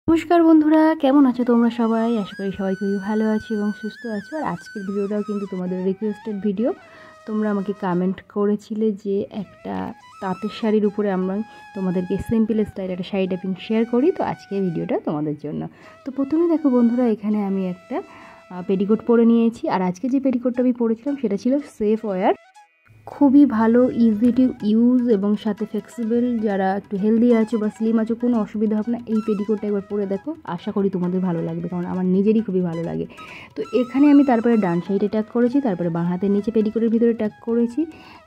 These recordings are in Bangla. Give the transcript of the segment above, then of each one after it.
নমস্কার বন্ধুরা, কেমন আছো তোমরা সবাই? আশা করি সবাই খুবই ভালো আছো এবং সুস্থ আছো। আর আজকের ভিডিওটাও কিন্তু তোমাদের রিকোয়েস্টেড ভিডিও। তোমরা আমাকে কমেন্ট করেছিলে যে একটা তাঁতের শাড়ির উপরে আমরা তোমাদেরকে সিম্পল স্টাইল একটা শাড়ি ট্যাপিং শেয়ার করি। তো আজকের ভিডিওটা তোমাদের জন্য। তো প্রথমে দেখো বন্ধুরা, এখানে আমি একটা পেটিকোট পরে নিয়েছি। আর আজকে যে পেটিকোটটা আমি পরেছিলাম সেটা ছিল সেফ ওয়্যার। খুবই ভালো, ইজি টু ইউজ এবং সাথে ফ্লেক্সিবল। যারা একটু হেলদি আছো বা স্লিম আছো, কোনো অসুবিধা হবে না। এই পেটিকোটটা একবার পরে দেখো, আশা করি তোমাদের ভালো লাগবে, কারণ আমার নিজেরই খুবই ভালো লাগে। তো এখানে আমি তারপরে ডান সাইডে ট্যাগ করেছি, তারপরে বাঁ হাতের নিচে পেটিকোটের ভিতরে ট্যাগ করেছি।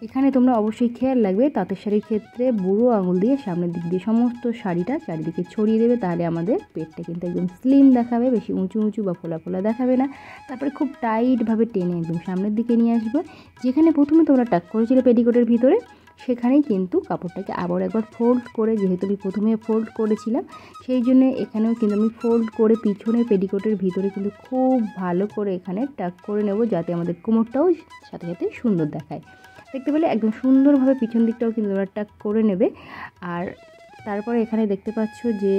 এখানে তোমরা অবশ্যই খেয়াল রাখবে, তাঁতের শাড়ির ক্ষেত্রে বুড়ো আঙুল দিয়ে সামনের দিক দিয়ে সমস্ত শাড়িটা চারিদিকে ছড়িয়ে দেবে, তাহলে আমাদের পেটটা কিন্তু একদম স্লিম দেখাবে, বেশি উঁচু উঁচু বা ফোলা ফোলা দেখাবে না। তারপরে খুব টাইটভাবে টেনে একদম সামনের দিকে নিয়ে আসবে। যেখানে প্রথমে তোমরা ট্যাগ করেছিল পেটিকোটের ভিতরে, সেখানেই কিন্তু কাপড়টাকে আবার একবার ফোল্ড করে, যেহেতু আমি প্রথমে ফোল্ড করেছিলাম সেই জন্য এখানেও কিন্তু আমি ফোল্ড করে পিছনের পেটিকোটের ভিতরে কিন্তু খুব ভালো করে এখানে ট্যাগ করে নেব, যাতে আমাদের কোমরটাও সাথে সাথে সুন্দর দেখায়। দেখতে পেলে একদম সুন্দরভাবে পিছন দিকটাও কিন্তু তোমরা ট্যাগ করে নেবে। আর তারপরে এখানে দেখতে পাচ্ছ যে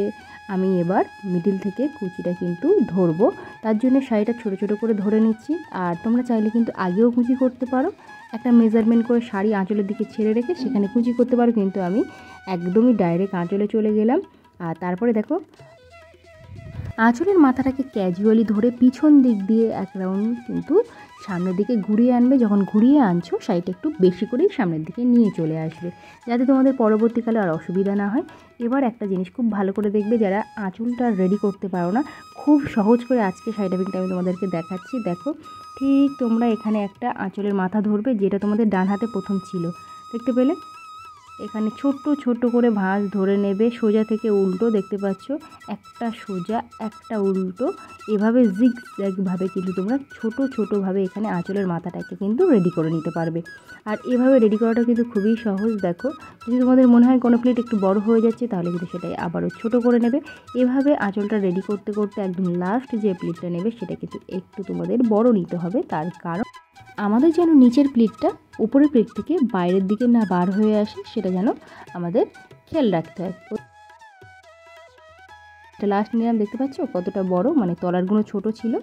আমি এবার মিডিল থেকে কুচিটা কিন্তু ধরবো। তার জন্য শাড়িটা ছোট ছোট করে ধরে নিচ্ছি। আর তোমরা চাইলে কিন্তু আগেও কুচি করতে পারো, একটা মেজারমেন্ট করে শাড়ি আঁচলের দিকে ছেড়ে রেখে সেখানে কুচি করতে পারো, কিন্তু আমি একদমই ডাইরেক্ট আঁচলে চলে গেলাম। আর তারপরে দেখো, আঁচলের মাথাটাকে ক্যাজুয়ালি ধরে পিছন দিক দিয়ে এক রাউন্ড কিন্তু সামনের দিকে ঘুরিয়ে আনবে। যখন ঘুরিয়ে আনছো, শাড়িটা একটু বেশি করেই সামনের দিকে নিয়ে চলে আসবে, যাতে তোমাদের পরবর্তীকালে আর অসুবিধা না হয়। এবার একটা জিনিস খুব ভালো করে দেখবে, যারা আঁচলটা রেডি করতে পারো না, খুব সহজ করে আজকে শাড়ি ট্যাপিংটা আমি তোমাদেরকে দেখাচ্ছি। দেখো, ঠিক তোমরা এখানে একটা আঁচলের মাথা ধরবে, যেটা তোমাদের ডান হাতে প্রথম ছিল, দেখতে পেলে? এখানে ছোট্ট ছোট্ট করে ভাঁজ ধরে নেবে, সোজা থেকে উল্টো, দেখতে পাচ্ছ, একটা সোজা একটা উল্টো, এভাবে জিগজ্যাগভাবে কিন্তু তোমরা ছোট ছোটোভাবে এখানে আঁচলের মাথাটাকে কিন্তু রেডি করে নিতে পারবে। আর এভাবে রেডি করাটা কিন্তু খুবই সহজ। দেখো, যদি তোমাদের মনে হয় কোনো প্লেট একটু বড় হয়ে যাচ্ছে, তাহলে কিন্তু সেটাই আবারও ছোট করে নেবে। এভাবে আঁচলটা রেডি করতে করতে একদম লাস্ট যে প্লেটটা নেবে সেটা কিন্তু একটু তোমাদের বড় নিতে হবে, তার কারণ আমাদের যেন নিচের প্লিটটা উপরের প্লিট থেকে বাইরের দিকে না বার হয়ে আসে, সেটা যেন আমাদের খেয়াল রাখতে হয়। এটা লাস্ট নিলাম, দেখতে পাচ্ছ কতটা বড়, মানে তলারগুলো ছোট ছিল,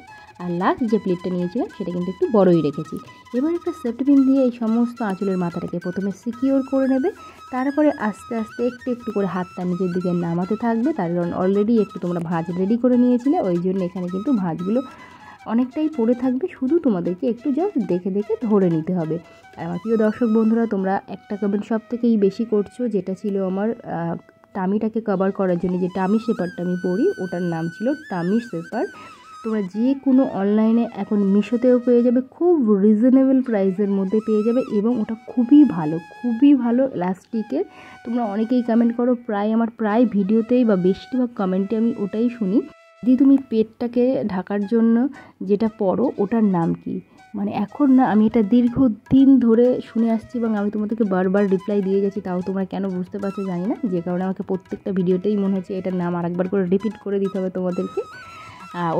আর লাস্ট যে প্লিটটা নিয়েছিলাম সেটা কিন্তু একটু বড়ই রেখেছি। এবার একটা সেফটি পিন দিয়ে এই সমস্ত আঁচলের মাথাটাকে প্রথমে সিকিওর করে নেবে, তারপরে আস্তে আস্তে একটু একটু করে হাতটা নিজের দিকে নামাতে থাকবে। তার কারণ অলরেডি একটু তোমরা ভাঁজ রেডি করে নিয়েছিলে, ওই জন্য এখানে কিন্তু ভাঁজগুলো অনেকটাই পড়ে থাকবে, শুধু তোমাদেরকে একটু জাস্ট দেখে দেখে ধরে নিতে হবে। আর আমার প্রিয় দর্শক বন্ধুরা, তোমরা একটা কমেন্ট সব থেকেই বেশি করছো, যেটা ছিল আমার টামিটাকে কভার করার জন্য যে টামি শেপারটা আমি পরি, ওটার নাম ছিল টামি শেপার। তোমরা যে কোনো অনলাইনে এখন মিশোতেও পেয়ে যাবে, খুব রিজনেবল প্রাইসের মধ্যে পেয়ে যাবে, এবং ওটা খুবই ভালো ইলাস্টিকের। তোমরা অনেকেই কমেন্ট করো, আমার প্রায় ভিডিওতেই বা বেশিরভাগ কমেন্টে আমি ওটাই শুনি, যদি তুমি পেটটাকে ঢাকার জন্য যেটা পরো ওটার নাম কি। মানে এখন না, আমি এটা দীর্ঘদিন ধরে শুনে আসছি এবং আমি তোমাদেরকে বারবার রিপ্লাই দিয়ে গেছি, তাও তোমরা কেন বুঝতে পারছো জানি না, যে কারণে আমাকে প্রত্যেকটা ভিডিওতেই মনে হচ্ছে এটার নাম আরেকবার করে রিপিট করে দিতে হবে তোমাদেরকে।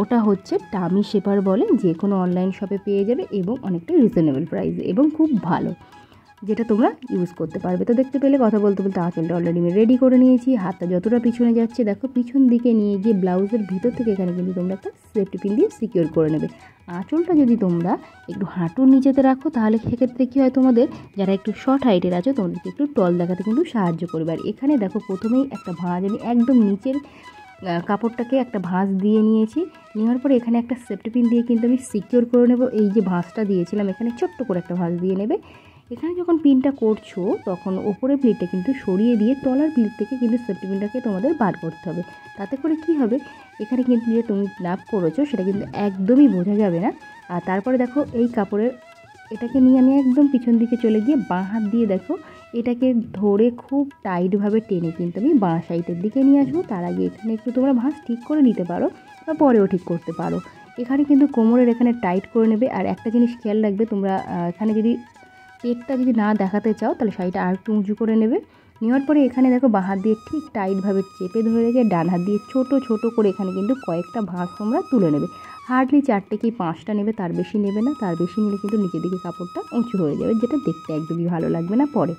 ওটা হচ্ছে টামি শেপার বলে, যে কোনো অনলাইন শপে পেয়ে যাবে এবং অনেকটা রিজনেবল প্রাইসে এবং খুব ভালো, যেটা তোমরা ইউজ করতে পারবে। তো দেখতে পেলে, কথা বলতে বলতে আঁচলটা অলরেডি আমি রেডি করে নিয়েছি। হাতটা যতটা পিছনে যাচ্ছে দেখো, পিছন দিকে নিয়ে গিয়ে ব্লাউজের ভিতর থেকে এখানে কিন্তু তোমরা একটা সেফটি পিন দিয়ে সিকিওর করে নেবে। আঁচলটা যদি তোমরা একটু হাঁটুর নিচেতে রাখো, তাহলে সেক্ষেত্রে কী হয়, তোমাদের যারা একটু শর্ট হাইটের আছো তোমাদেরকে একটু টল দেখাতে কিন্তু সাহায্য করবে। আর এখানে দেখো, প্রথমেই একটা ভাঁজ আমি একদম নিচের কাপড়টাকে একটা ভাঁজ দিয়ে নিয়েছি। নেওয়ার পরে এখানে একটা সেফটি পিন দিয়ে কিন্তু আমি সিকিওর করে নেব। এই যে ভাঁজটা দিয়েছিলাম, এখানে ছোট্ট করে একটা ভাঁজ দিয়ে নেবে। এখানে যখন পিনটা করছো, তখন ওপরের প্লিটটা কিন্তু সরিয়ে দিয়ে তলার প্লিট থেকে কিন্তু সেফটি পিনটাকে তোমাদের বার করতে হবে। তাতে করে কি হবে, এখানে কিন্তু যে তুমি নাপ করেছো সেটা কিন্তু একদমই বোঝা যাবে না। আর তারপরে দেখো, এই কাপড়ের এটাকে নিয়ে আমি একদম পিছন দিকে চলে গিয়ে বাঁ হাত দিয়ে দেখো এটাকে ধরে খুব টাইটভাবে টেনে কিন্তু আমি বাঁ সাইডের দিকে নিয়ে আসবো। তার আগে এখানে একটু তোমরা ভাঁজ ঠিক করে নিতে পারো বা পরেও ঠিক করতে পারো। এখানে কিন্তু কোমরের এখানে টাইট করে নেবে। আর একটা জিনিস খেয়াল রাখবে, তোমরা এখানে যদি পেটটা যদি না দেখাতে চাও, তাহলে শাড়িটা আর একটু উঁচু করে নেবে। নেওয়ার পরে এখানে দেখো, বাঁ হাত দিয়ে ঠিক টাইটভাবে চেপে ধরে রেখে ডান হাত দিয়ে ছোট ছোট করে এখানে কিন্তু কয়েকটা ভাঁজ তোমরা তুলে নেবে। হার্ডলি 4টে কি 5টা নেবে, তার বেশি নেবে না। তার বেশি নিলে কিন্তু নিচের দিকে কাপড়টা উঁচু হয়ে যাবে, যেটা দেখতে একদমই ভালো লাগবে না পরে।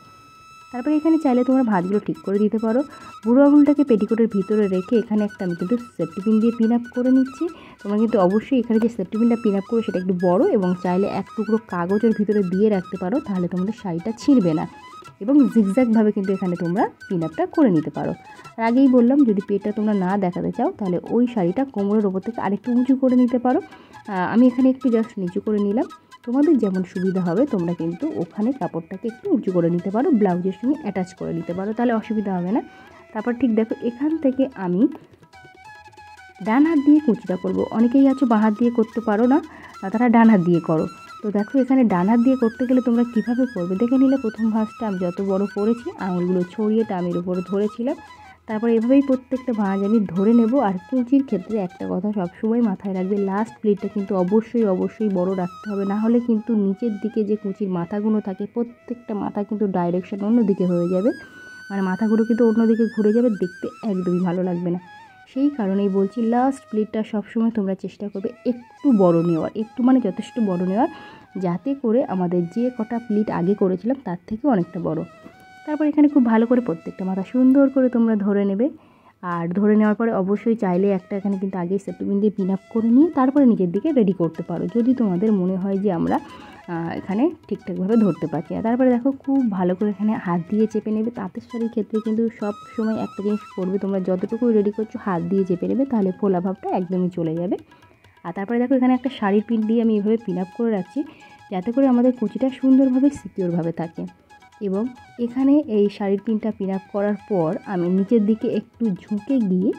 তারপরে এখানে চাইলে তোমরা ভাঁজগুলো ঠিক করে দিতে পারো। বুড়ো আঙুলটাকে পেটিকোটের ভিতরে রেখে এখানে একটা আমি কিন্তু সেফটি পিন দিয়ে পিন আপ করে নিচ্ছি। তোমরা কিন্তু অবশ্যই এখানে যে সেফটি পিনটা পিন আপ করো সেটা একটু বড়, এবং চাইলে এক টুকরো কাগজের ভিতরে দিয়ে রাখতে পারো, তাহলে তোমাদের শাড়িটা ছিঁড়বে না। এবং জিগজ্যাগভাবে কিন্তু এখানে তোমরা পিন আপটা করে নিতে পারো। আর আগেই বললাম, যদি পেটটা তোমরা না দেখাতে চাও তাহলে ওই শাড়িটা কোমরের ওপর থেকে আরেকটু উঁচু করে নিতে পারো। আমি এখানে একটু জাস্ট নিচু করে নিলাম। তোমাদের যেমন সুবিধা হবে তোমরা কিন্তু ওখানে কাপড়টাকে একটু উঁচু করে নিতে পারো, ব্লাউজের সঙ্গে অ্যাটাচ করে নিতে পারো, তাহলে অসুবিধা হবে না। তারপর ঠিক দেখো, এখান থেকে আমি ডান হাত দিয়ে কুচিটা করব। অনেকেই আছো বাঁ হাত দিয়ে করতে পারো না, তারা ডান হাত দিয়ে করো। তো দেখো, এখানে ডান হাত দিয়ে করতে গেলে তোমরা কীভাবে করবে দেখে নিলে। প্রথম ভাঁজটা আমি যত বড় করেছি আঙুলগুলো ছড়িয়ে টামির উপরে ধরেছিলাম। তারপর এভাবেই প্রত্যেকটা ভাঁজ আমি ধরে নেব। আর কুচির ক্ষেত্রে একটা কথা সবসময় মাথায় রাখবে, লাস্ট প্লিটটা কিন্তু অবশ্যই বড় রাখতে হবে, না হলে কিন্তু নিচের দিকে যে কুচির মাথাগুলো থাকে প্রত্যেকটা মাথা কিন্তু ডাইরেকশন অন্যদিকে হয়ে যাবে, মানে মাথাগুলো কিন্তু অন্যদিকে ঘুরে যাবে, দেখতে একদমই ভালো লাগবে না। সেই কারণেই বলছি, লাস্ট প্লিটটা সবসময় তোমরা চেষ্টা করবে একটু বড় নেওয়ার, একটু মানে যথেষ্ট বড় নেওয়ার, যাতে করে আমাদের যে কটা প্লিট আগে করেছিলাম তার থেকে অনেকটা বড়। তারপর এখানে খুব ভালো করে প্রত্যেকটা মাথা সুন্দর করে তোমরা ধরে নেবে। আর ধরে নেওয়ার পরে অবশ্যই চাইলে একটা এখানে কিন্তু আগেই সেফটি পিন দিয়ে পিন আপ করে নিয়ে তারপরে নিজের দিকে রেডি করতে পারো, যদি তোমাদের মনে হয় যে আমরা এখানে ঠিকঠাকভাবে ধরতে পারছি না। তারপরে দেখো, খুব ভালো করে এখানে হাত দিয়ে চেপে নেবে। তাঁতের শাড়ির ক্ষেত্রে কিন্তু সব সময় একটা জিনিস করবে, তোমরা যতটুকু রেডি করছো হাত দিয়ে চেপে নেবে, তাহলে ফোলা ভাবটা একদমই চলে যাবে। আর তারপরে দেখো, এখানে একটা শাড়ির পিন দিয়ে আমি এভাবে পিন আপ করে রাখছি, যাতে করে আমাদের কুচিটা সুন্দরভাবে সিকিউরভাবে থাকে। এবং এখানে এই শাড়ির পিনটা পিন আপ করার পর আমি নিচের দিকে একটু ঝুঁকে গিয়ে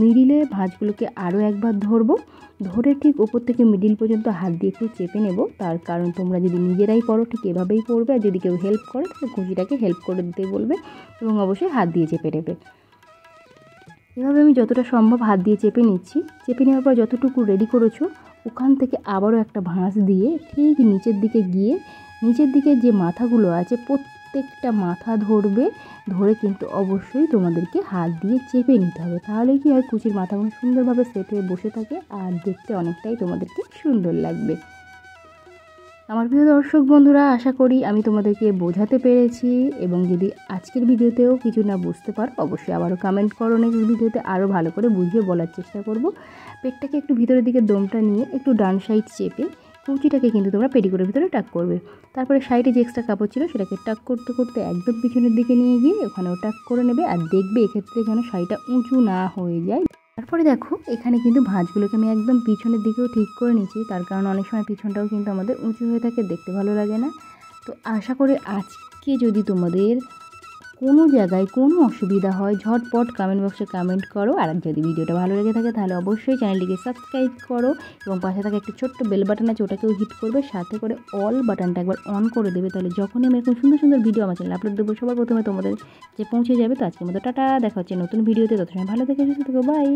মিডিলে ভাঁজগুলোকে আরও একবার ধরবো, ধরে ঠিক ওপর থেকে মিডিল পর্যন্ত হাত দিয়ে একটু চেপে নেব। তার কারণ তোমরা যদি নিজেরাই পরো ঠিক এভাবেই পরবে, আর যদি কেউ হেল্প করে তাহলে কুচিটাকে হেল্প করে দিতে বলবে, এবং অবশ্যই হাত দিয়ে চেপে নেবে। এভাবে আমি যতটা সম্ভব হাত দিয়ে চেপে নিচ্ছি। চেপে নেওয়ার পর যতটুকু রেডি করেছো ওখান থেকে আবারও একটা ভাঁজ দিয়ে ঠিক নিচের দিকে গিয়ে নিচের দিকে যে মাথাগুলো আছে প্রত্যেকটা মাথা ধরবে, ধরে কিন্তু অবশ্যই তোমাদেরকে হাত দিয়ে চেপে নিতে হবে, তাহলে কি হয়, কুচির মাথাগুলো সুন্দরভাবে সেট হয়ে বসে থাকে আর দেখতে অনেকটাই তোমাদেরকে সুন্দর লাগবে। আমার প্রিয় দর্শক বন্ধুরা, আশা করি আমি তোমাদেরকে বোঝাতে পেরেছি, এবং যদি আজকের ভিডিওতেও কিছু না বুঝতে পারো অবশ্যই আবারও কমেন্ট করো, নেক্সট ভিডিওতে আরও ভালো করে বুঝিয়ে বলার চেষ্টা করব। পেটটাকে একটু ভিতরের দিকে দমটা নিয়ে একটু ডান সাইড চেপে কুচিটাকে কিন্তু তোমরা পেটিকোটের ভিতরে টাক করবে। তারপরে সাইডে যে এক্সট্রা কাপড় ছিল সেটাকে টাক করতে করতে একদম পিছনের দিকে নিয়ে গিয়ে ওখানেও টাক করে নেবে। আর দেখবে এক্ষেত্রে যেন শাড়িটা উঁচু না হয়ে যায়। তারপরে দেখো, এখানে কিন্তু ভাঁজগুলোকে আমি একদম পিছনের দিকেও ঠিক করে নিচ্ছি, তার কারণ অনেক সময় পিছনটাও কিন্তু আমাদের উঁচু হয়ে থাকে, দেখতে ভালো লাগে না। তো আশা করি আজকে যদি তোমাদের কোনো জায়গায় কোনো অসুবিধা হয় ঝটপট কমেন্ট বক্সে কমেন্ট করো। আর যদি ভিডিওটা ভালো লেগে থাকে তাহলে অবশ্যই চ্যানেলটিকে সাবস্ক্রাইব করো, এবং পাশে থাকা একটি ছোট্ট বেল বাটন আছে ওটাকেও হিট করবে, সাথে করে অল বাটনটা একবার অন করে দেবে, তাহলে যখনই আমি এরকম সুন্দর সুন্দর ভিডিও আমার চ্যানেলে আপলোড দেবো সবার প্রথমে তোমাদের যে পৌঁছে যাবে। তো আজকের মতো টাটা, দেখা হচ্ছে নতুন ভিডিওতে, তত সময় ভালো থেকে সুস্থ থেকো, বাই।